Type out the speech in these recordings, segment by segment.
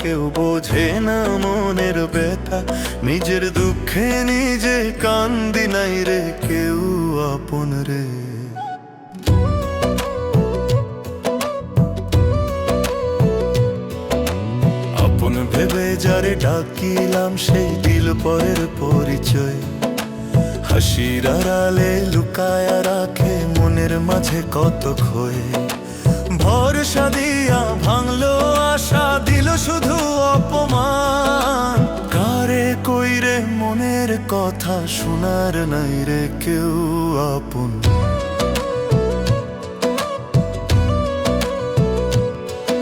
কেউ বোঝে না মনের ব্যথা, নিজের দুঃখে নিজে কান্দি নাই রে কেউ আপন রে। আপন ভেবে যারে ডাকিলাম সেই দিল পরের পরিচয়, হাসির আড়ালে লুকায়া রাখে মনের মাঝে কত ক্ষয়। ভরসা দিয়া ভাঙলো আশা, দিল শুধু অপমান। কারে কইরে মনের কথা শোনার নাই রে কেউ আপন।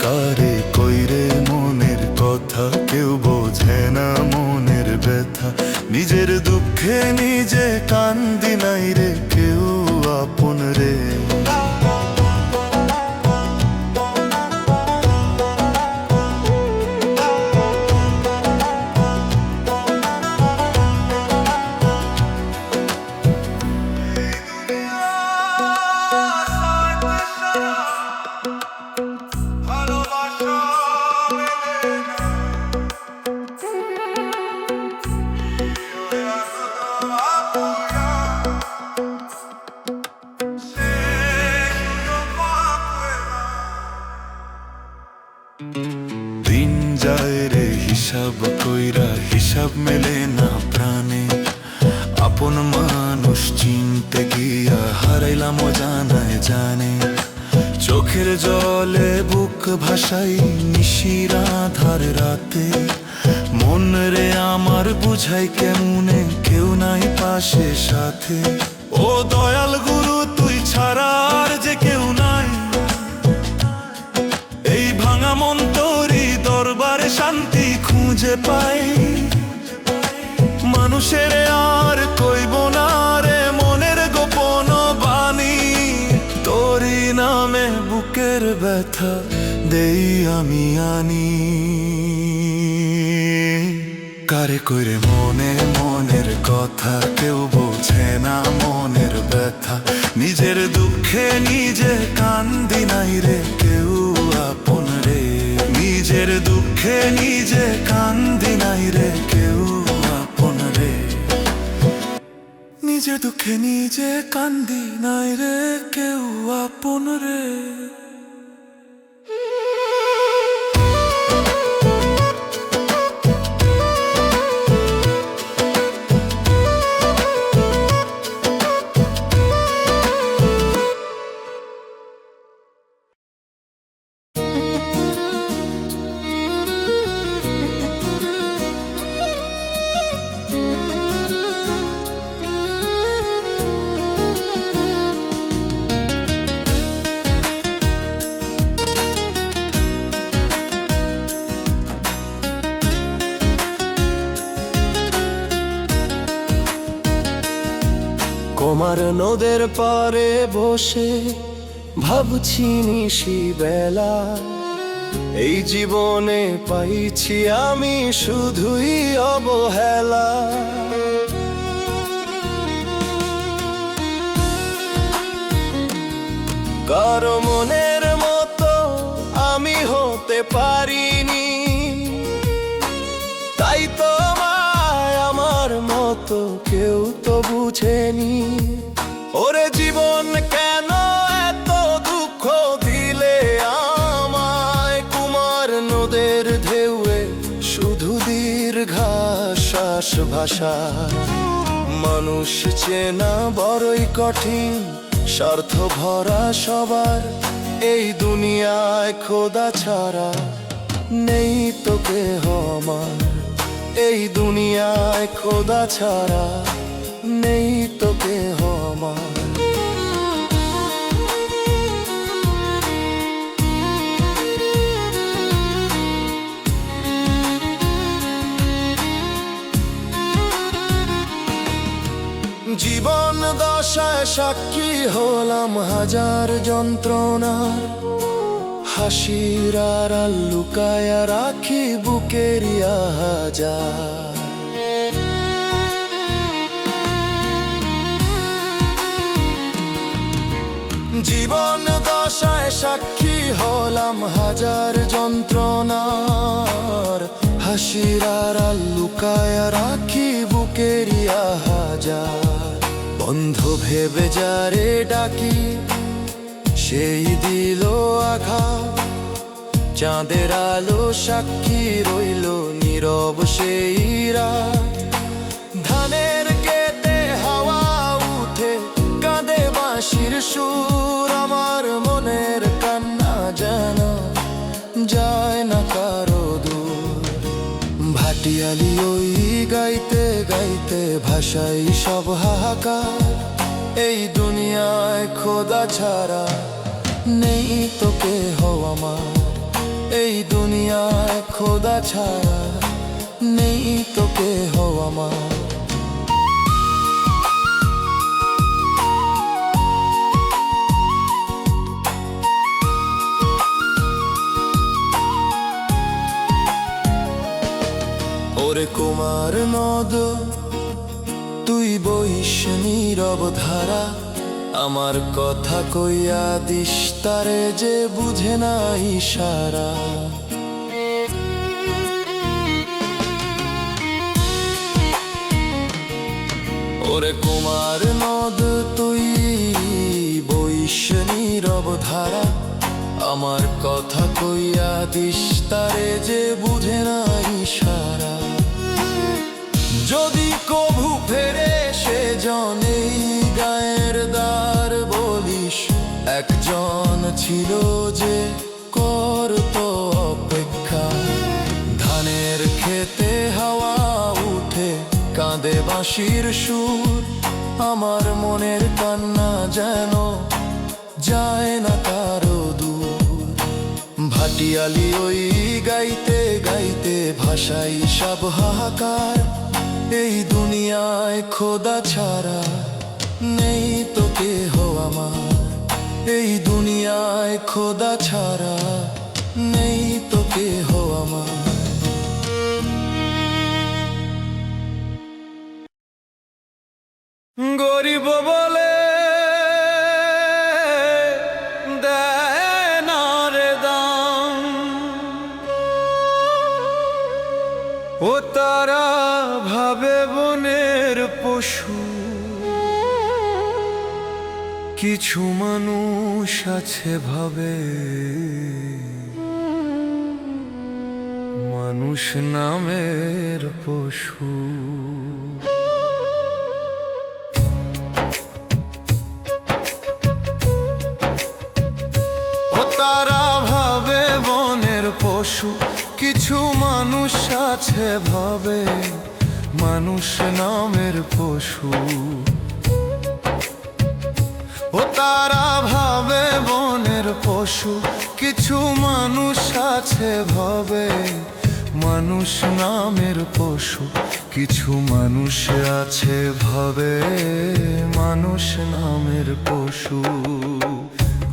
কারে কইরে মনের কথা, কেউ বোঝে না মনের ব্যথা, নিজের দুঃখে নিজে কান্দি নাই রে কেউ আপন রে। দিন যায় রে হিসাব কইরা, হিসাব মেলে না প্রাণে। আপন মানুষ চিনতে গিয়া হারাইলাম জানায় জানে। চোখের জলে বুক ভাসাই নিশির আধার রাতে, মন রে আমার বুঝাই কেমনে কেউ নাই পাশে সাথে। ও দয়াল গুরু তুই ছাড়া আর যে কেউ নাই, এই ভাঙা মন তোরই দরবারে শান্তি খুঁজে পাই। মানুষের আর কইব না রে মনের গোপন বাণী, তোরই নামে বুকের ব্যথা দেই আমি আনি। কারে কইরে মনের কথা, কেউ বোঝে না মনের ব্যথা, নিজের দুঃখে নিজে কান্দি নাই রে কেউ আপন রে। নিজের দুঃখে নিজে কান্দি নাই রে কেউ আপন রে। নিজের দুঃখে নিজে কান্দি নাই রে কেউ আপন রে। কুমার নদের পারে বসে ভাবছি নিশি বেলা, এই জীবনে পাইছি আমি শুধুই অবহেলা। কারো মনের মতো আমি হতে পারিনি, তাই তো আমার মতো কেউ তো বুঝেনি। ওরে জীবন কেন এত দুঃখ দিলে আমায়, কুমার নদের ঢেউয়ে শুধু দীর্ঘশ্বাস ভাষা। মানুষ চেনা বড়ই কঠিন, স্বার্থ ভরা সবার এই দুনিয়ায়, খোদা ছাড়া নেই তো কেহ আমার। এই দুনিয়ায় খোদা ছাড়া নেই তো কেহ আমার। জীবন দশায় সাক্ষী হলাম হাজার যন্ত্রণার, হাসির আড়াল লুকায়া রাখি বুকের হাজার। জীবন দশায় সাক্ষী হলাম হাজার যন্ত্রণার, হাসির আড়াল লুকায় রাখি বুকেরই আহাজার। বন্ধ ভেবে যারে ডাকি সেই দিল আঘাত। চাঁদের আলো সাক্ষী রইল নীরব সেই রাত। ধানের খেতে হাওয়া উঠে কাঁদে বাঁশির সুর। আমার মনের কান্না যেন যায় না কারো দূর। ভাটিয়ালি ওই গাইতে গাইতে ভাষাই সব হাহাকার। এই দুনিয়ায় খোদা ছাড়া নেই তো কেহ আমার। এই দুনিয়ায় খোদা ছাড়া নেই তো কেহ আমার। ওরে কুমার নদ তুই বইস নীরব ধারা। আমার কথা কইয়া দিস তারে যে বুঝে না ইশারা। ওরে কুমার নদ তুই বইস নীরব ধারা। আমার কথা কইয়া দিস তারে যে বুঝে না ইশারা। যদি কভু ফেরে সে জনেই গায়ের দ্বার বলিস। একজন ছিল যে করত অপেক্ষা। ধানের খেতে হাওয়া উঠে কাঁদে বাঁশির সুর। আমার মনের কান্না যেন যায় না কারো দূর। ভাটিয়ালি ওই গাইতে গাইতে ভাষাই সব হাহাকার। এই দুনিয়ায় খোদা ছাড়া নেই তো কেহ আমার। এই দুনিয়ায় খোদা ছাড়া নেই তো কেহ আমার। গরিব বলে দেয় না রে দাম। ও তারা ভাবে বনের পশু। কিছু মানুষ আছে ভাবে মানুষ নামের পশু। তারা ভাবে বনের পশু। কিছু মানুষ আছে ভাবে মানুষ নামের পশু। ও তারা ভাবে বনের পশু। কিছু মানুষ আছে ভাবে মানুষ নামের পশু। কিছু মানুষ আছে ভাবে মানুষ নামের পশু।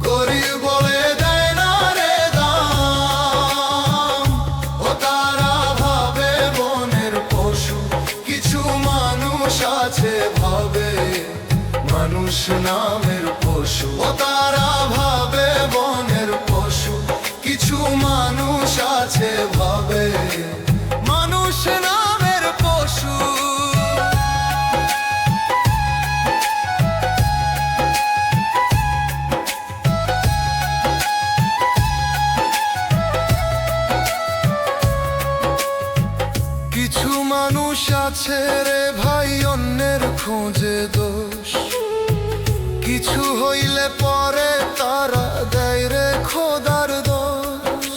গরিব বলে দেয় না রে দাম। ও তারা ভাবে বনের পশু। কিছু মানুষ আছে ভাবে মানুষ নামের পশু। ও তারা ভাবে বনের পশু। কিছু মানুষ আছে ভাবে মানুষ নামের পশু। কিছু মানুষ আছে রে ভাই অন্যের খোঁজে দোষ। কিছু হইলে পরে তারা দেয় রে খোদার দোষ।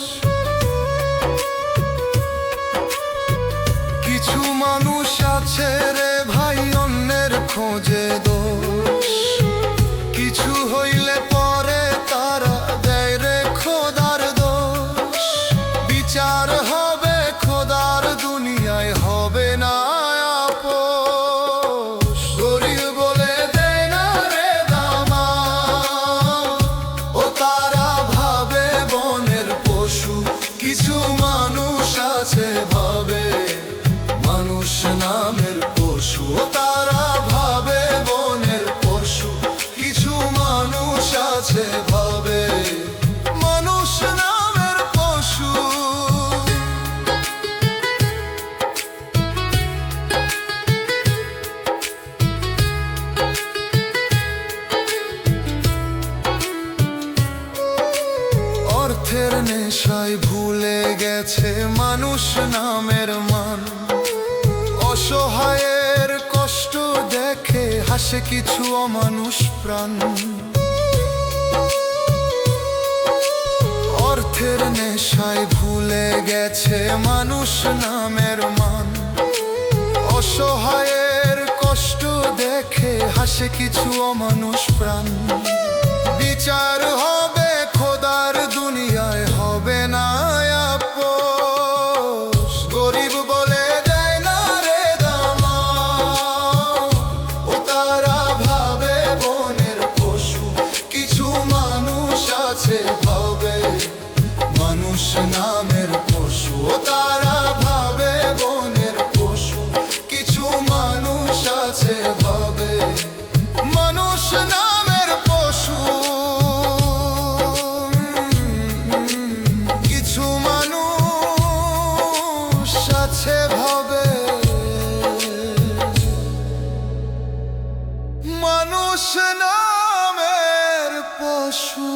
কিছু মানুষ আছে রে ভাই অন্যের খোঁজে দোষ। কিছু হইলে পরে তারা দেয় রে খোদার দোষ। বিচার হবে খোদার দুনিয়ায় হবে না আপোষ। গরিব বলে দেয় না রে দামা। ও তারা ভাবে বনের পশু। কিছু মানুষ আছে ভাবে মানুষ নামের পশু। ও তারা ভাবে বনের পশু। কিছু মানুষ আছে ভাবে মানুষ নামের পশু। হাসে কিছু অমানুষ প্রাণ। অর্থের নেশায় ভুলে গেছে মানুষ নামের মান। অসহায়ের কষ্ট দেখে হাসে কিছু অমানুষ প্রাণ। বিচার হবে খোদার দুনিয়ায়, হবে না আপোস। গরিব বলে দেয় না রে দামা, ও তারা ভাবে বনের পশু। কিছু মানুষ আছে ভাবে মানুষ নামের পশু, ও তারা ভাবে বনের পশু। কিছু মানুষ আছে ভাবে মানুষ নামের পশু। কিছু মানুষ আছে ভাবে মানুষ নামের পশু।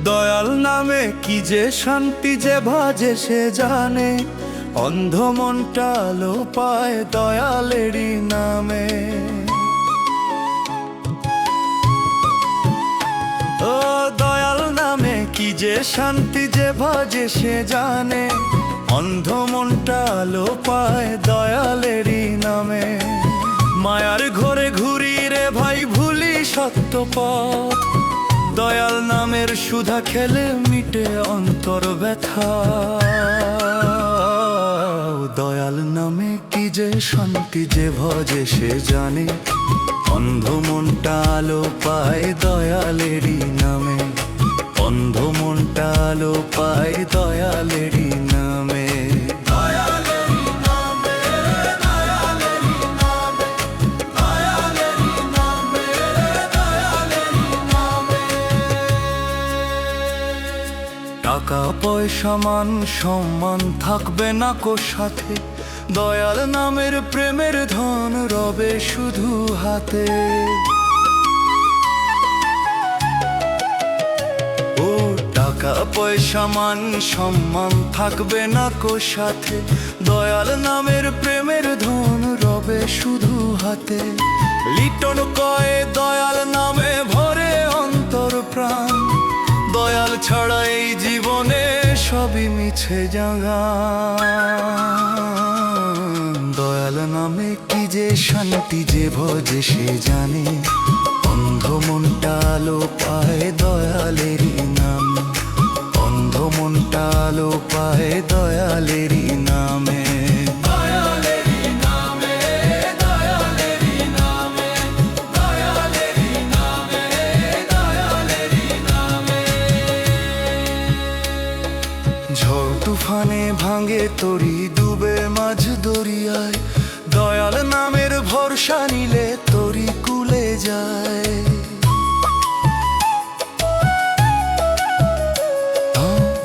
দয়াল নামে কি যে শান্তি যে ভাজে সে জানে, অন্ধ মনটা আলো পায় দয়ালেরই নামে। ও দয়াল নামে কি যে শান্তি যে ভাজে সে জানে, অন্ধ মনটা আলো পায় দয়ালেরই নামে। মায়ার ঘরে ঘুরি রে ভাই ভুলি সত্য পথ, দয়াল নামের সুধা খেলে মিটে অন্তর ব্যথা। দয়াল নামে কি যে শান্তি যে ভজে সে জানে, অন্ধ মনটা আলো পায় দয়ালেরই নামে। অন্ধ মনটা আলো পায় দয়ালেরই নামে। টাকা পয়সা মান সম্মান থাকবে না কো সাথে, দয়াল নামের প্রেমের ধন রবে শুধু হাতে। ও টাকা পয়সা মান সম্মান থাকবে না কো সাথে, দয়াল নামের প্রেমের ধন রবে শুধু হাতে। লিটন কয়ে দয়াল নামে ভরে অন্তর প্রাণ, দয়াল ছাড়া এই জীবনে সবই মিছে জাগা। দয়াল নামে কি যে শান্তি যে ভজে সে জানে, অন্ধ মনটা আলো পায় দয়ালেরই নাম। অন্ধ মনটা আলো পায় দয়ালেরই নামে। ঝড় তুফানে ভাঙে তরি ডুবে মাঝ দরিয়ায়, দয়াল নামের ভরসা নিলে তরি কুলে যায়।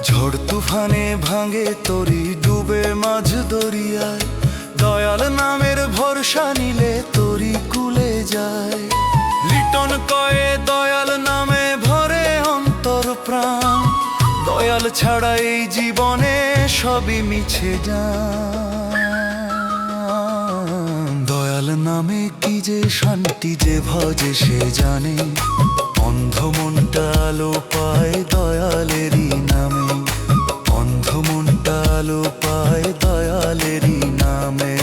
ঝড় তুফানে ভাঙে তরি ডুবে মাঝ দরিয়ায়, দয়াল নামের ভরসা নিলে তরি কুলে যায়। লিটন কয়ে দয়াল নামে ভরে অন্তর প্রাণ, দয়াল ছাড়া এই জীবনে সবই মিছে যান। দয়াল নামে কি যে শান্তি যে ভজে সে জানে, অন্ধ মনটা আলো পায় দয়ালেরই নামে। অন্ধ মনটা আলো পায় দয়ালেরই নামে।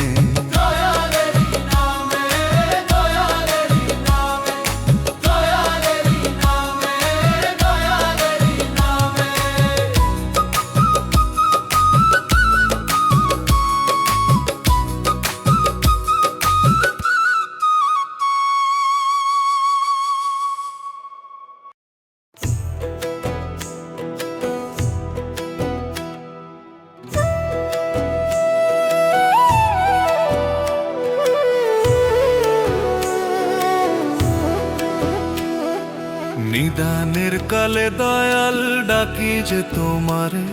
নিদানের কালে দয়াল ডাকি যে তোমারে,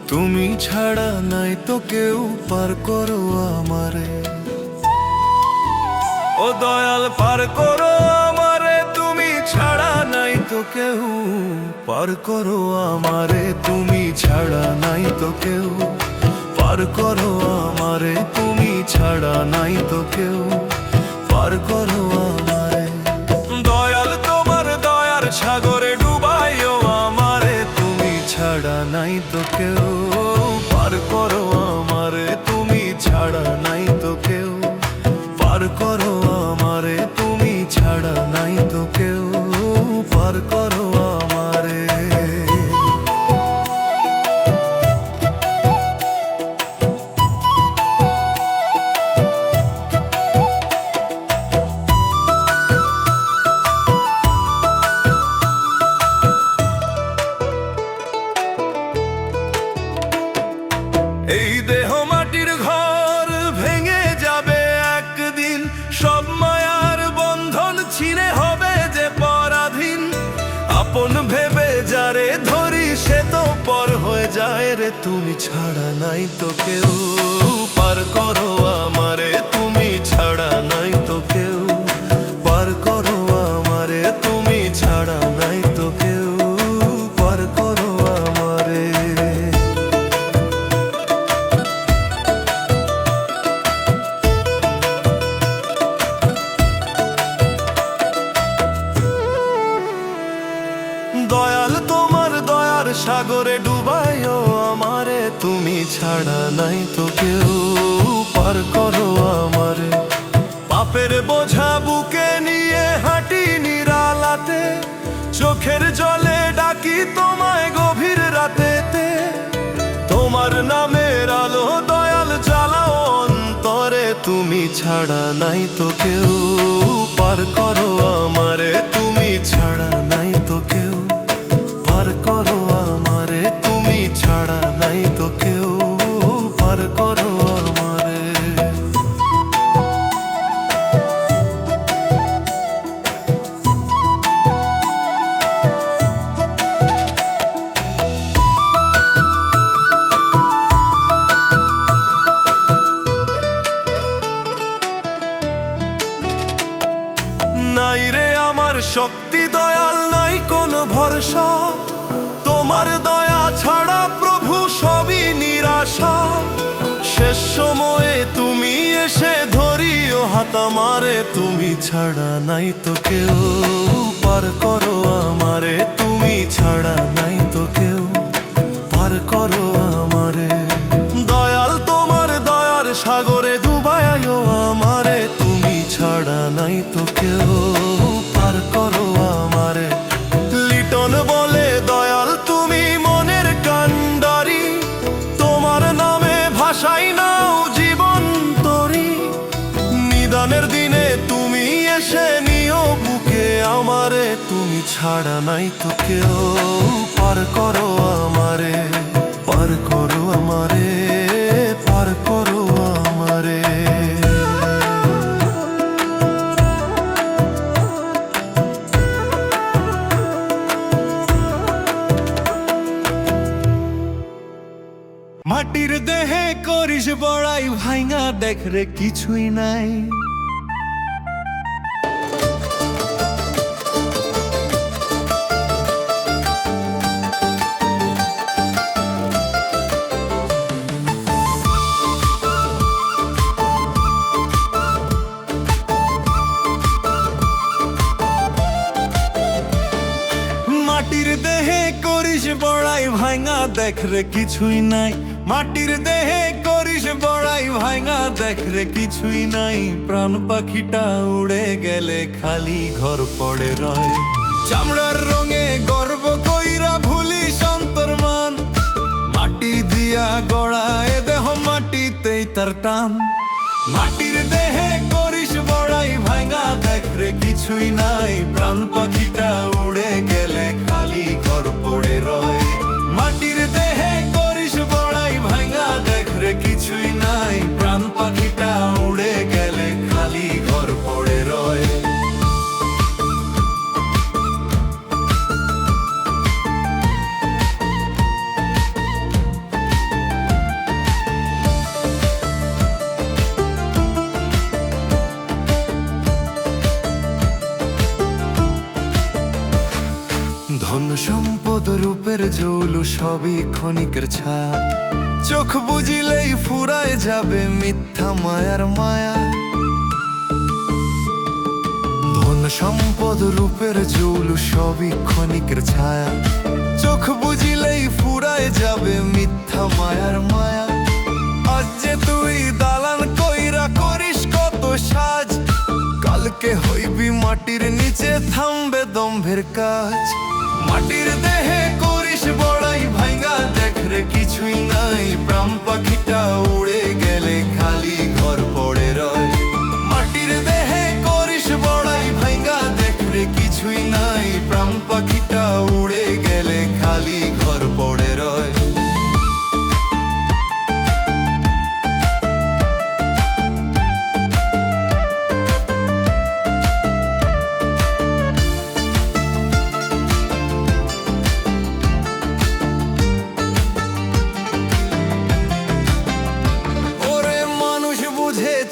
তুমি ছাড়া নাই তো কেউ পার করো আমারে। ও দয়াল পার করো আমারে, তুমি ছাড়া নাই তো কেউ পার করো আমারে, তুমি ছাড়া নাই তো কেউ পার করো আমারে, তুমি ছাড়া নাই তো কেউ পার করো আমারে। দয়াল তোমার দয়ার সাগরে ডুবাইও আমারে, তুমি ছাড়া নাই তো কেউ পার করো আমারে, তুমি ছাড়া নাই তো কেউ পার করো আমারে, তুমি ছাড়া নাই তো কেউ পার করো আমারে। এই দেহ মাটির ঘর ভেঙে যাবে একদিন, সব মায়ার বন্ধন ছিঁড়ে হবে যে পরাধীন। আপন ভেবে যারে ধরি সে তো পর হয়ে যায় রে, তুমি ছাড়া নাই তো কেউ পার করো আমারে, তুমি ছাড়া নাই তো কেউ পার করো আমারে, তুমি ছাড়া নাই তো কেউ পার করো আমারে। দয়াল তোমার দয়ার সাগরে ডুবাইও আমারে, তুমি ছাড়া নাই তো কেউ পার করো আমারে। পাপের বোঝা বুকে নিয়ে হাঁটি নিরালাতে, চোখের জলে ডাকি তোমায় গভীর রাতেতে। তোমার নামের আলো দয়াল জ্বালাও অন্তরে, তুমি ছাড়া নাই তো কেউ পার করো আমারে, তুমি ছাড়া নাই তো কেউ পার করো আমারে, তুমি ছাড়া নাই তো কেউ পার করো আমারে। নাই রে আমার শক্তি দয়াল, নাই কোনো ভরসা, তোমার দয়া ছাড়া প্রভু সবই নিরাশা। শেষ সময়ে তুমি এসে ধরিও হাত আমারে, তুমি ছাড়া নাই তো কেউ পার করো আমারে, তুমি ছাড়া নাই তো কেউ পার করো আমারে। দয়াল তোমার দয়ার সাগরে ডুবাইও আমারে, তুমি ছাড়া নাই তো কেউ পার করো আমারে। লিটন বলে দয়াল তুমি মনের কান্ডারি, তোমার নামে ভাষাই নাও জীবন তরি। নিদানের দিনে তুমি এসে নিও বুকে আমারে, তুমি ছাড়া নাই তো কেউ পার করো আমারে, পার করো আমারে, পার করো আমারে। মাটির দেহে করিস বড়াই ভাইঙা দেখ রে কিছুই নাই। মাটির দেহে করিস বড়াই ভাইঙা দেখ রে কিছুই নাই, মাটির দেহে করিস বড়াই ভাইঙা দেখ রে কিছুই নাই। প্রাণ পাখিটা উড়ে গেলে খালি ঘর পড়ে রয়, চামড়ার রঙে গর্ব কইরা ভুলিস অন্তর্মান। মাটি দিয়া গড়া এ দেহ মাটিতেই তার টান, মাটির দেহে করিস বড়াই ভাইঙা দেখ রে কিছুই নাই। প্রাণ পাখিটা উড়ে গেলে খালি ঘর পড়ে রয়, মাটির দেহে করিস বড়াই ভাইঙা দেখ রে কিছুই নাই। প্রাণ পাখিটা উড়ে গেলে খালি ঘর পড়ে রয়। ধন সম্পদ রূপের জৌল সবই ক্ষণিকের ছায়া, চোখ বুঝিলেই ফুরায় যাবে মিথ্যা মায়ার মায়া। ধন সম্পদ রূপের জৌল সবই ক্ষণিকের ছায়া, চোখ বুঝিলেই ফুরায় যাবে মিথ্যা মায়ার মায়া। আজ যে তুই দালান কইরা করিস কত সাজ, কালকে হইবি মাটির নিচে থামবে দম্ভের কাজ। মাটির দেহে করিস বড়াই ভাইঙ্গা দেখ রে কিছুই নাই, প্রাণ পাখিটা উড়ে গেলে খালি ঘর পড়ে রয়। মাটির দেহে করিস বড়াই ভাইঙ্গা দেখ রে কিছুই নাই, প্রাণ পাখিটা উড়ে গেলে খালি ঘর পড়ে রয়।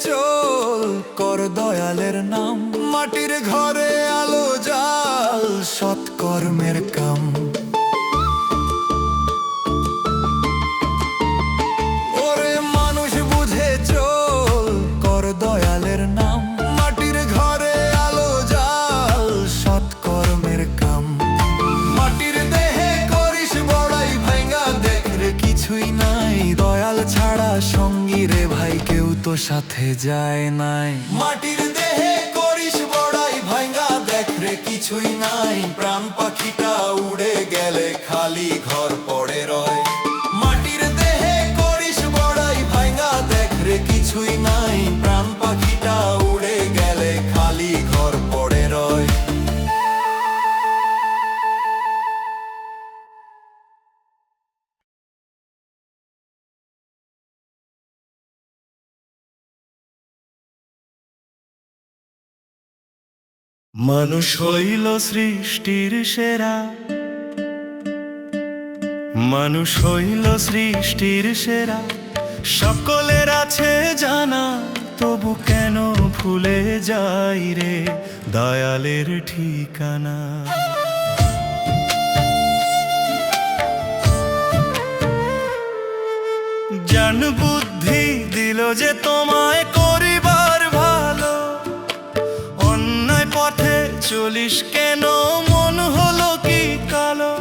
চল কর দয়ালের নাম, মাটির ঘরে আলো জাল সৎকর্মের কাম। ওরে মানুষ বুঝে চল কর দয়ালের নাম, মাটির ঘরে আলো জাল সৎকর্মের কাম। মাটির দেহে করিস বড়াই ভাইঙ্গা দেখ রে কিছুই নাই, দয়াল ছাড়া সঙ্গী রে ভাই কেউ তো সাথে যায় নাই। মাটির দেহে করিস বড়াই ভাইঙ্গা দেখ রে কিছুই নাই, প্রাণ পাখিটা উড়ে গেলে খালি ঘর পড়ে রয়। মাটির দেহে করিস বড়াই ভাইঙ্গা দেখ রে কিছুই নাই, প্রাণ পাখিটা উড়ে গেলে খালি ঘর পড়ে রয়। মানুষ হইল সৃষ্টির সেরা, মানুষ হইল সৃষ্টির সেরা, সকলের আছে জানা, তবু কেন ভুলে যাই রে দয়ালের ঠিকানা। জ্ঞান বুদ্ধি দিল যে তোমায় করিবার ভালো, অন্যায় পথে চলিস কেন মন হলো কি কালো।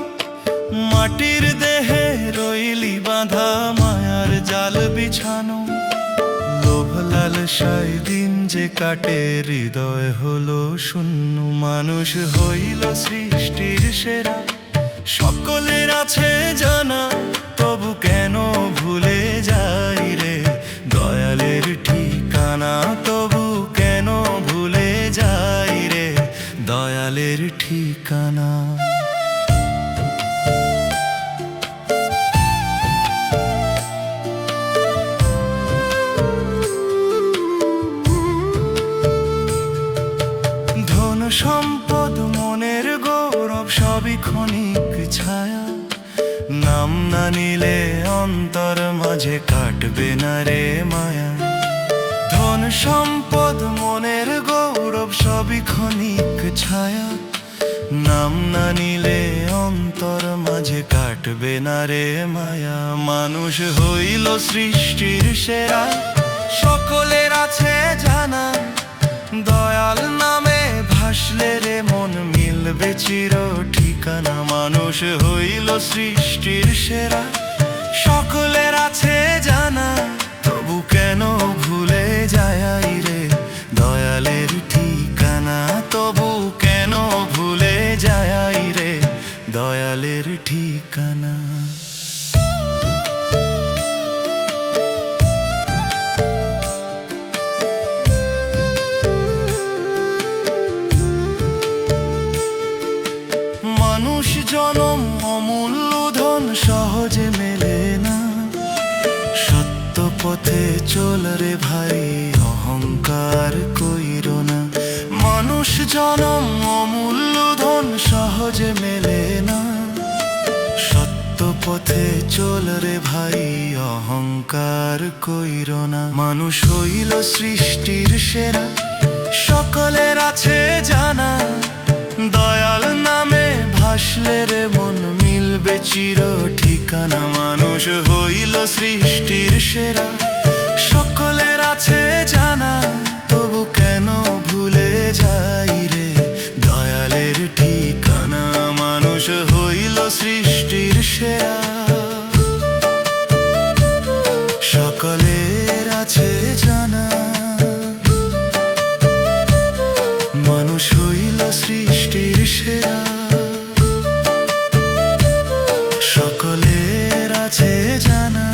মাটির দেহে রইলি বাঁধা মায়ার জাল বিছানো, লোভ লালসায় দিন যে কাটে হৃদয় হলো শূন্য। মানুষ হইল সৃষ্টির সেরা, সকলের আছে জানা, তবু কেন ভুলে যাই রে দয়ালের ঠিকানা। তবু কেন ভুলে যাই রে দয়ালের ঠিকানা। ধন সম্পদ মনের গৌরব সবই ক্ষণিক ছায়া, নাম না নিলে অন্তর মাঝে কাটবে না রে মায়া। ধন সম্পদ মনের গৌরব সবই ক্ষণিক ছায়া, নাম না নিলে অন্তর মাঝে কাটবে না রে মায়া। মানুষ হইল সৃষ্টির সেরা, সকলের আছে জানা, দয়াল নামে ভাসলে রে মন মিলবে চির ঠিকানা। মানুষ হইল সৃষ্টির সেরা, সকলের আছে জানা, তবু কেন ভুলে যাই রে দয়ালের ঠিকানা। তবু কেন ভুলে যাই রে দয়ালের ঠিকানা। মানুষ জনম অমূল্য ধন সহজে মেলে না, সত্য পথে চল রে ভাই অহংকার কইরো না। মানুষ জনম অমূল্য ধন সহজে মেলে না, সত্য পথে চল রে ভাই অহংকার কইরো না। মানুষ হইল সৃষ্টির সেরা, সকলের আছে জানা, দয়াল নামে ভাস হাসলে রে মন মিলবে চির ঠিকানা, মানুষ হইল সৃষ্টির সেরা। সকলের আছে জানা, তবু কেন ভুলে যাই রে দয়ালের ঠিকানা, মানুষ হইল সৃষ্টির সেরা। সকলের আছে জানা, মানুষ হইল সৃষ্টির সেরা। সকলের আছে জানা।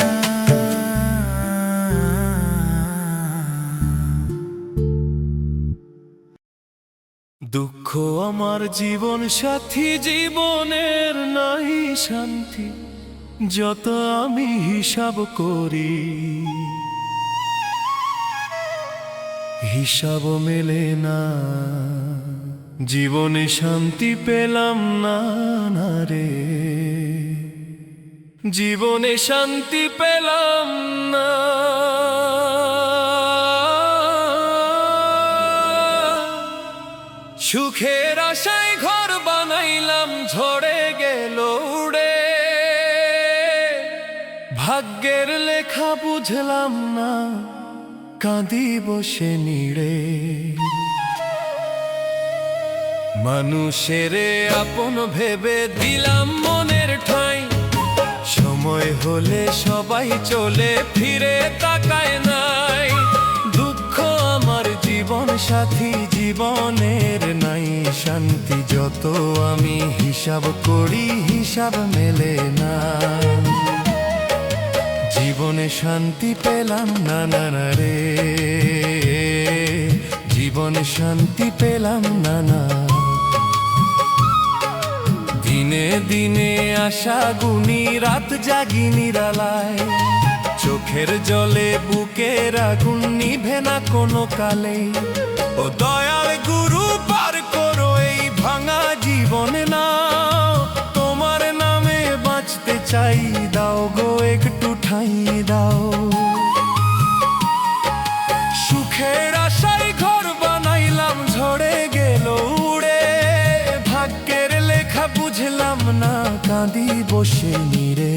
দুঃখ আমার জীবন সাথী, জীবনের নাই শান্তি, যত আমি হিসাব করি হিসাব মেলে না। জীবনে শান্তি পেলাম না, না রে জীবনে শান্তি পেলাম না। সুখের আশায় ঘর বানাইলাম, ঝড়ে গেল উড়ে। ভাগ্যের লেখা বুঝলাম না, কাঁদি বসে নিড়ে। মানুষের আপন ভেবে দিলাম মনের ঠাঁই, সময় হলে সবাই চলে ফিরে তাকায় নাই। দুঃখ আমার জীবন সাথী, জীবনের নাই শান্তি, যত আমি হিসাব করি হিসাব মেলে না। জীবনে শান্তি পেলাম না, না না রে জীবনে শান্তি পেলাম না, না। দিনে দিনে আশা গুনি, রাত জাগি নিরালায়। চোখের জলে বুকের আগুন নিভে না কোনো কালে। ও দয়াল গুরু পার করো এই ভাঙা জীবনে না, তোমার নামে বাঁচতে চাই, দাও গো একটু ঠাঁই দাও। সুখের আশায় ঘর বানাইলাম, ঝড়ে গেল উড়ে। ভাগ্যের লেখা বুঝলাম না, কাঁদি বসে নিরে।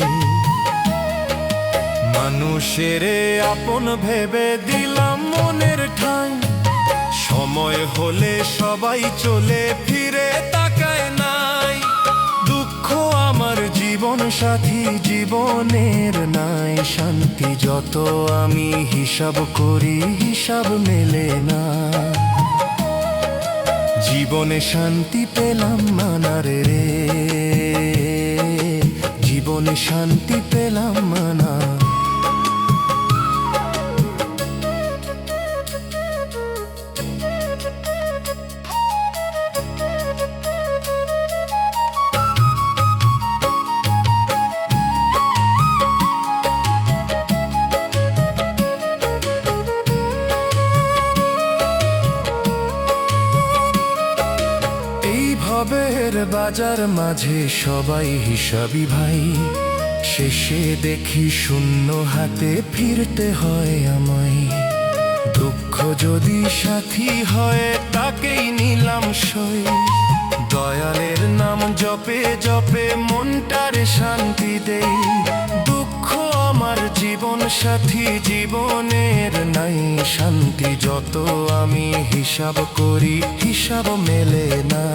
মানুষের আপন ভেবে দিলাম মনের ঠাঁই, সময় হলে সবাই চলে ফিরে তাকায় নাই। দুঃখ আমার জীবন সাথী, জীবনের নাই শান্তি, যত আমি হিসাব করি হিসাব মেলে না। জীবনে শান্তি পেলাম না, না রে জীবনে শান্তি পেলাম না। ভবের বাজার মাঝে সবাই হিসাবি ভাই, শেষে দেখি শূন্য হাতে ফিরতে হয় আমায়। দুঃখ যদি সাথী হয় তাকেই নিলাম সই, দয়ালের নাম জপে জপে মনটারে শান্তি দেই। দুঃখ আমার জীবন সাথী, জীবনের নাই শান্তি, যত আমি হিসাব করি হিসাব মেলে না।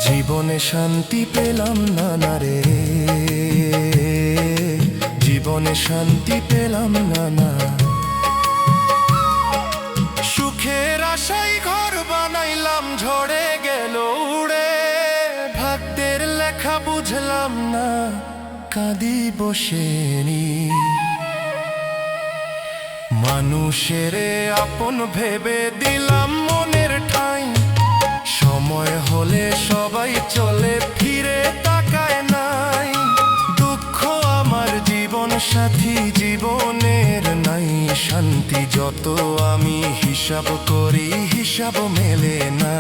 জীবনে শান্তি পেলাম না, না রে জীবনে শান্তি পেলাম না, না। সুখের আশায় ঘর বানাইলাম, ঝড়ে গেল উড়ে। ভাগ্যের লেখা বুঝলাম না, কাঁদি বসে নি। মানুষের আপন ভেবে দিলাম মনের ঠাঁই, সময় হলে সবাই চলে ফিরে তাকায় নাই। দুঃখ আমার জীবন সাথী, জীবনের নাই শান্তি, যত আমি হিসাব করি হিসাব মেলে না।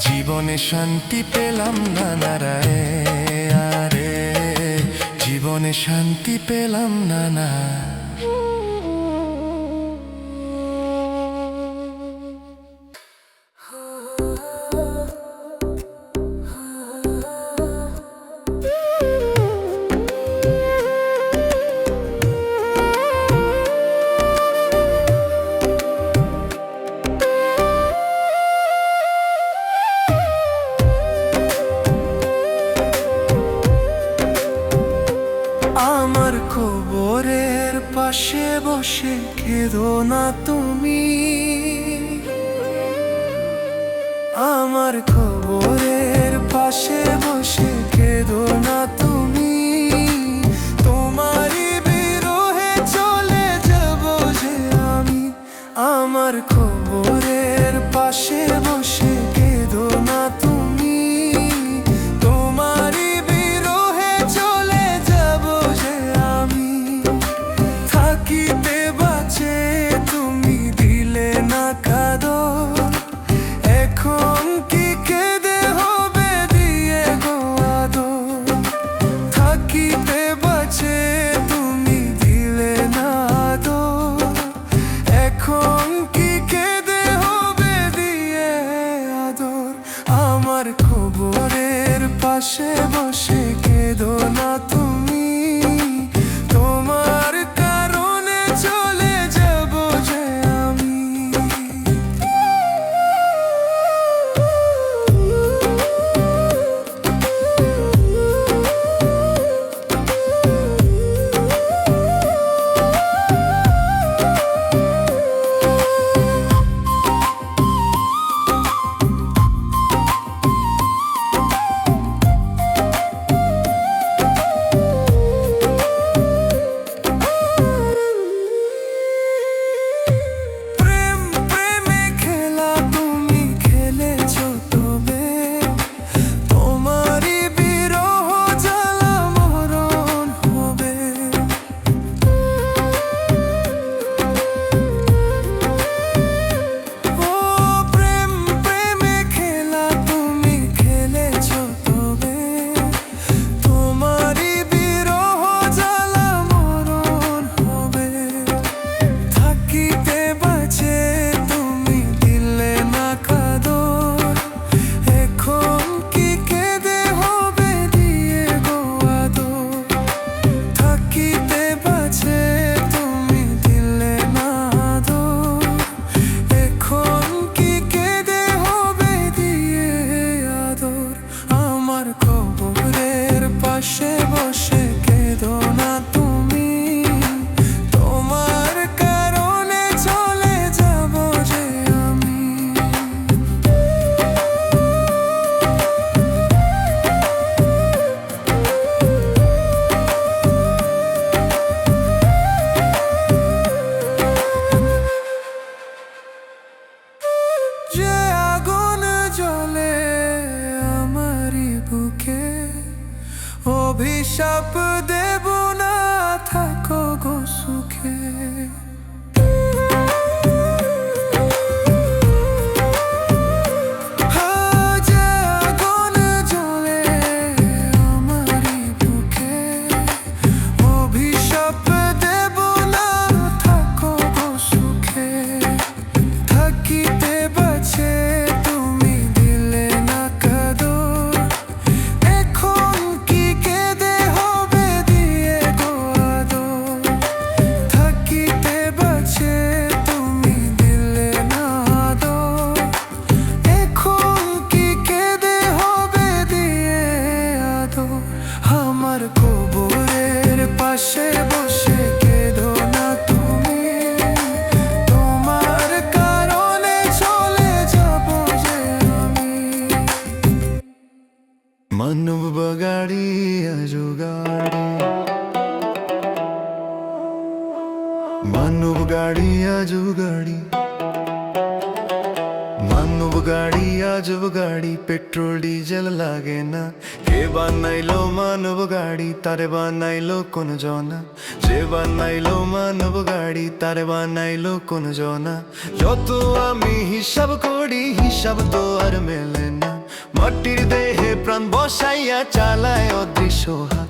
জীবনে শান্তি পেলাম না, না রে জীবনে শান্তি পেলাম না, না। বসে কেঁদো না তুমি, আমার কবরের পাশে বসে কেঁদো না তুমি। তোমারই বিরহে চলে যাব যে আমি, আমার কবরের পাশে বসে কেঁদো না তুমি। তোমারই বিরহে চলে যাব যে আমি, থাকিতে বাঁচে তুমি দিলে না কাঁদো। এখন কি কেঁদে হবে দিয়ে গো আদর, থাকিতে বাঁচে তুমি দিলে না আদর। এখন কি কেঁদে হবে দিয়ে আদর, আমার কবরের পাশে বসে কেঁদো না তুমি। তোমার কারণে চলে যাব যে আমি। যে আগুন জ্বলে আমারই বুকে, অভিশাপ দেব না থাকো গো সুখে। যে আগুন জ্বলে আমারই বুকে, অভিশাপ দেব না থাকো গো সুখে। থাকিতে বাঁচে তুমি দিলে না কাঁদো, এখন কি কেঁদে হবে দিয়ে গো আদর। থাকিতে বাঁচে তুমি দিলে না আদর, এখন কি কেঁদে হবে দিয়ে আদর। আমার কবরের পাশে বসে কেঁদো না তুমি, তোমার কারণে চলে যাব যে আমি। মানব গাড়ি আজো গাড়ি, মানব গাড়ি আজো গাড়ি, মানব গাড়ি আজব গাড়ি, পেট্রোল ডিজেল লাগে না। কে বানাইলো মানব গাড়ি, তারে বানাইলো কোন জনা। যে বানাইলো মানব গাড়ি, তারে বানাইলো কোন জনা। যত আমি হিসাব করি হিসাব তো আর মেলে না। মাটির দেহে প্রাণ বসাইয়া চালায় অদৃশ্য হাত,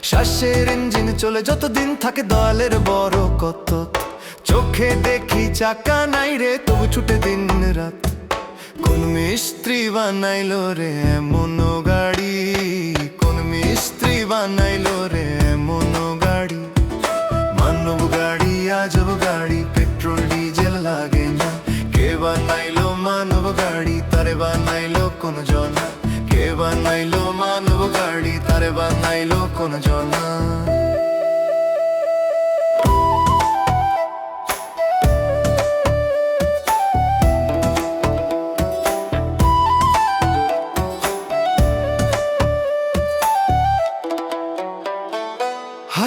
শ্বাসের ইঞ্জিন চলে যতদিন থাকে দলের বড় কত। চোখে দেখি চাকা নাই রে তবু ছুটে দিন রাত। কোন মিস্ত্রি বানাইলো রে এমন গাড়ি, কোন মিস্ত্রি বানাইলো রে এমন গাড়ি। মানব গাড়ি আজব গাড়ি, পেট্রোল ডিজেল লাগে না। কে বানাইলো মানব গাড়ি, তারে বানাইলো কোন জনা। কে বানাইলো মানব গাড়ি, তারে বানাইলো কোন জনা।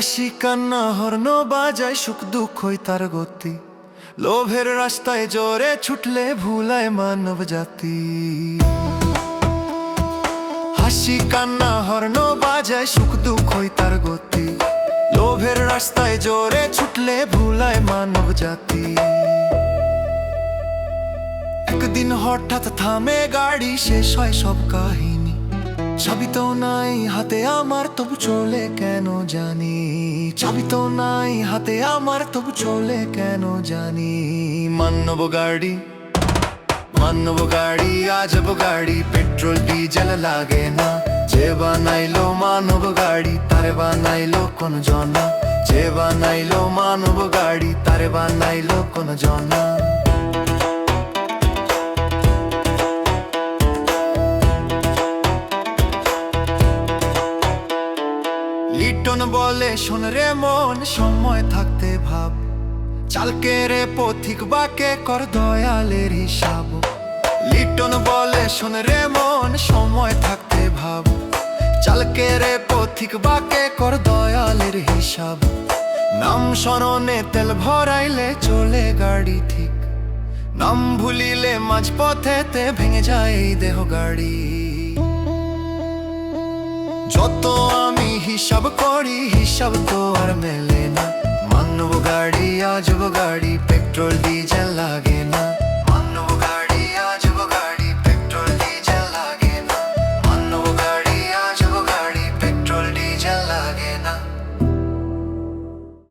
হাসি কান্না হর্ন বাজায় সুখ দুঃখই তার গতি লোভের রাস্তায় জোরে ছুটলে ভুলায় মানব জাতি হাসি কান্না হর্ন বাজায় সুখ দুঃখই তার গতি লোভের রাস্তায় জোরে ছুটলে ভুলায় মানব জাতি একদিন হঠাৎ থামে গাড়ি শেষ হয় সব কাহিনী চাবি তো নাই হাতে আমার তবু চলে কেন জানি চাবি তো নাই হাতে আমার তবু চলে কেন জানি মানব গাড়ি আজব গাড়ি পেট্রোল ডিজেল লাগে না যে বানাইলো মানব গাড়ি তারে বানাইলো কোন জনা যে বানাইলো মানব গাড়ি তারে বানাইলো কোন জনা লিটন বলে শোন রে মন সময় থাকতে ভাব চালকে রে পথিক বাকে কর দয়ালের হিসাব লিটন বলে শোন রে মন সময় থাকতে ভাব চালকে রে পথিক বাকে কর দয়ালের হিসাব নাম স্মরণে তেল ভরাইলে চলে গাড়ি ঠিক নাম ভুলিলে মাঝ পথেতে ভেঙে যায় এই দেহ গাড়ি যত আমি হিসাব করি হিসাব তো আর মেলে না মানব গাড়ি আজব গাড়ি পেট্রোল ডিজেল